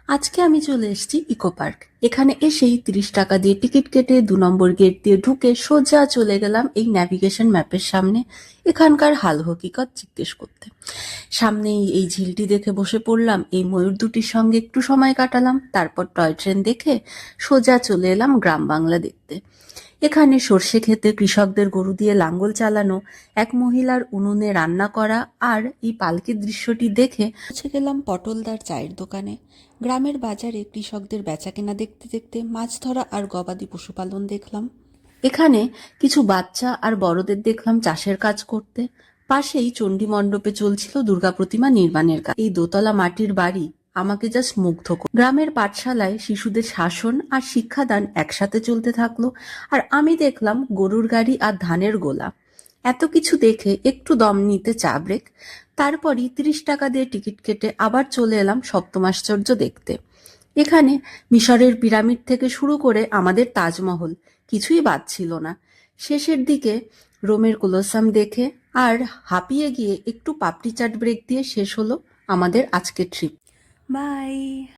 আজকে আমি চলে এসেছি ইকো পার্ক। এখানে এসেই 30 টাকা দিয়ে টিকিট কেটে 2 নম্বর গেট দিয়ে ঢুকে সোজা চলে গেলাম এই ন্যাভিগেশন ম্যাপের সামনে এখানকার হাল হকিকত জিজ্ঞেস করতে। সামনেই এই ঝিলটি দেখে বসে পড়লাম, এই ময়ূর দুটির সঙ্গে একটু সময় কাটালাম, তারপর টয় ট্রেন দেখে সোজা চলে এলাম গ্রাম বাংলা দেখতে। এখানে সর্ষে ক্ষেতে কৃষকদের গরু দিয়ে লাঙ্গল চালানো, এক মহিলার উনুনে রান্না করা আর এই পালকির দৃশ্যটি দেখে পৌঁছে গেলাম পটলদার চায়ের দোকানে। গ্রামের বাজারে কৃষকদের বেচাকেনা দেখতে দেখতে মাছ ধরা আর গবাদি পশুপালন দেখলাম। এখানে কিছু বাচ্চা আর বড়দের দেখলাম চাষের কাজ করতে। পাশেই চণ্ডী মণ্ডপে চলছিল দুর্গা প্রতিমা নির্মাণের কাজ। এই দোতলা মাটির বাড়ি আমাকে জাস্ট মুগ্ধ করে। গ্রামের পাঠশালায় শিশুদের শাসন আর শিক্ষাদান একসাথে চলতে থাকলো, আর আমি দেখলাম গরুর গাড়ি আর ধানের গোলা। এত কিছু দেখে একটু দম নিতে চা ব্রেক, তারপরই 30 টাকা দিয়ে টিকিট কেটে আবার চলে এলাম সপ্তমাশ্চর্য দেখতে। এখানে মিশরের পিরামিড থেকে শুরু করে আমাদের তাজমহল কিছুই বাদ ছিল না। শেষের দিকে রোমের কোলোসাম দেখে আর হাঁপিয়ে গিয়ে একটু পাপড়ি চাট ব্রেক দিয়ে শেষ হলো আমাদের আজকের ট্রিপ। বাই।